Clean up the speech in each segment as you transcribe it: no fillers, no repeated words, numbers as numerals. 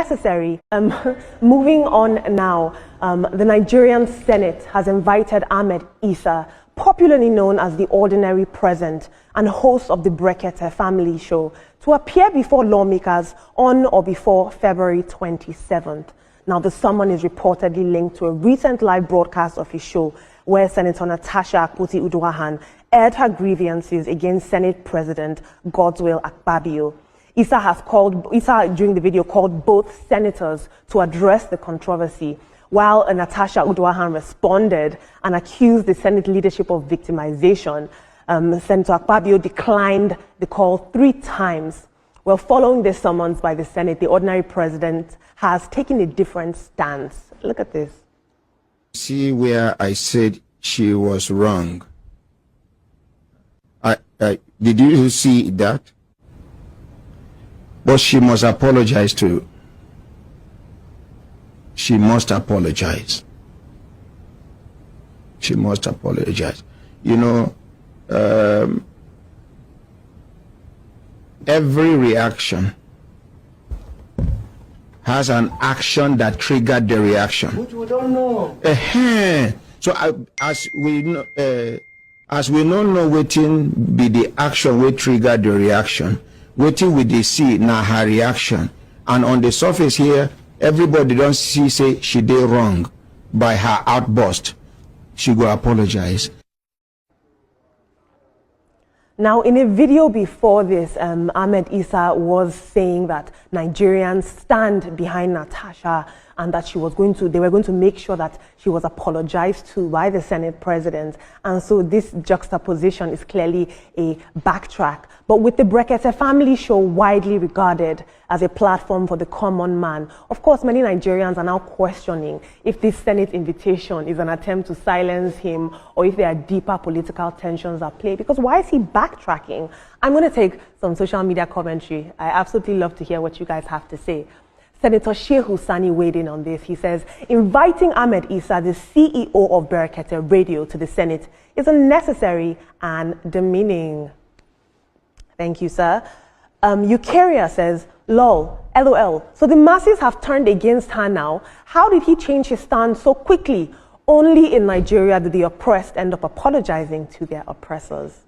Necessary. Moving on now, the Nigerian Senate has invited Ahmed Issa, popularly known as the Ordinary President and host of the Brekete Family Show, to appear before lawmakers on or before February 27th. Now, the summon is reportedly linked to a recent live broadcast of his show where Senator Natasha Akpoti-Uduaghan aired her grievances against Senate President Godswill Akpabio. Issa during the video called both senators to address the controversy, while Natasha Uduaghan responded and accused the Senate leadership of victimization. Senator Akpabio declined the call 3 times. Well, following this summons by the Senate, the ordinary president has taken a different stance. Look at this. See where I said she was wrong. Did you see that? But she must apologize too. She must apologize. She must apologize. You know, every reaction has an action that triggered the reaction. Which we don't know. So as we don't know waiting be the action will trigger the reaction. Waiting with the see now her reaction, and on the surface here, everybody don't see say she did wrong by her outburst. She go apologize. Now, in a video before this, Ahmed Issa was saying that Nigerians stand behind Natasha and that they were going to make sure that she was apologized to by the Senate president. And so this juxtaposition is clearly a backtrack. But with the Brekete Family Show widely regarded as a platform for the common man, of course, many Nigerians are now questioning if this Senate invitation is an attempt to silence him or if there are deeper political tensions at play. Because why is he backtracking? I'm going to take some social media commentary. I absolutely love to hear what you guys have to say. Senator Shehu Sani weighed in on this. He says, inviting Ahmed Issa, the CEO of Brekete Radio, to the Senate is unnecessary and demeaning. Thank you, sir. Eukarya says, lol, LOL. So the masses have turned against her now. How did he change his stance so quickly? Only in Nigeria do the oppressed end up apologizing to their oppressors.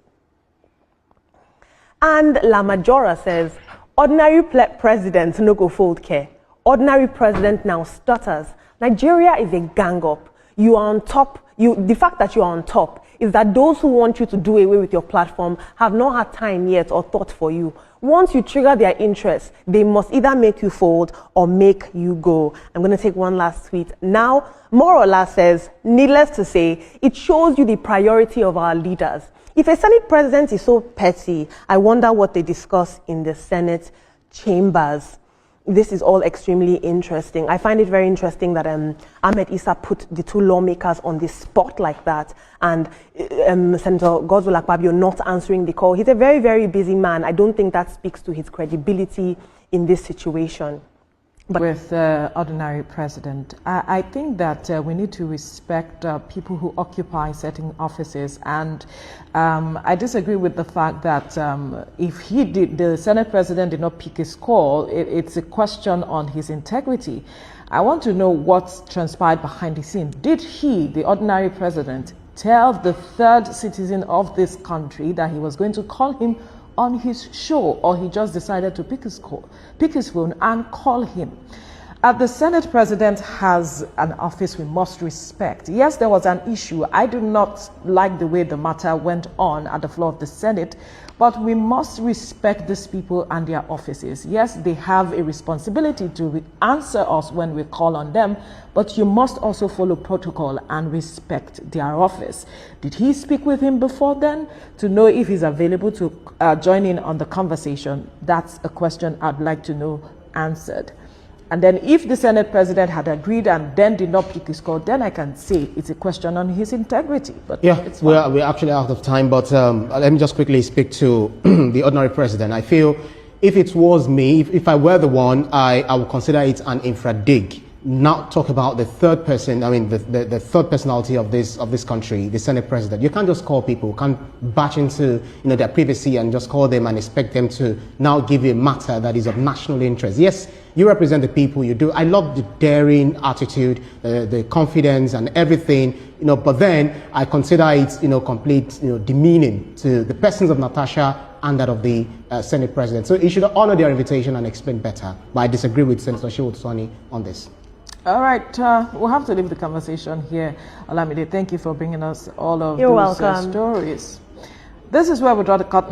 And La Majora says, ordinary president no go fold care. Ordinary president now stutters. Nigeria is a gang up. You are on top. The fact that you are on top is that those who want you to do away with your platform have not had time yet or thought for you. Once you trigger their interest, they must either make you fold or make you go. I'm going to take one last tweet. Now, Morola says, needless to say, it shows you the priority of our leaders. If a Senate president is so petty, I wonder what they discuss in the Senate chambers. This is all extremely interesting. I find it very interesting that Ahmed Issa put the 2 lawmakers on the spot like that, and Senator Godswill Akpabio not answering the call. He's a very, very busy man. I don't think that speaks to his credibility in this situation. But with the ordinary president, I think that we need to respect people who occupy certain offices, and I disagree with the fact that if the Senate president did not pick his call, it's a question on his integrity. I want to know what transpired behind the scene. Did he, the ordinary president, tell the 3rd citizen of this country that he was going to call him on his show, or he just decided to pick his phone and call him? The Senate president has an office we must respect. Yes, there was an issue. I do not like the way the matter went on at the floor of the Senate, but we must respect these people and their offices. Yes, they have a responsibility to answer us when we call on them, but you must also follow protocol and respect their office. Did he speak with him before then to know if he's available to join in on the conversation? That's a question I'd like to know answered. And then if the Senate president had agreed and then did not pick his call, then I can say it's a question on his integrity. But yeah, we're actually out of time, but let me just quickly speak to the ordinary president. I feel if it was me, if I were the one, I would consider it an infra dig. Not talk about the 3rd person, I mean the 3rd personality of this country, the Senate president. You can't just call people, you can't batch into their privacy and just call them and expect them to now give a matter that is of national interest. Yes, You represent the people, you do. I love the daring attitude, the confidence and everything, you know, but then I consider it, you know, complete, you know, demeaning to the persons of Natasha and that of the Senate President. So you should honor their invitation and explain better. But I disagree with Senator Shehu Sani on this. All right, we'll have to leave the conversation here. Olamide, thank you for bringing us all of You're those welcome. stories. This is where we draw the curtain.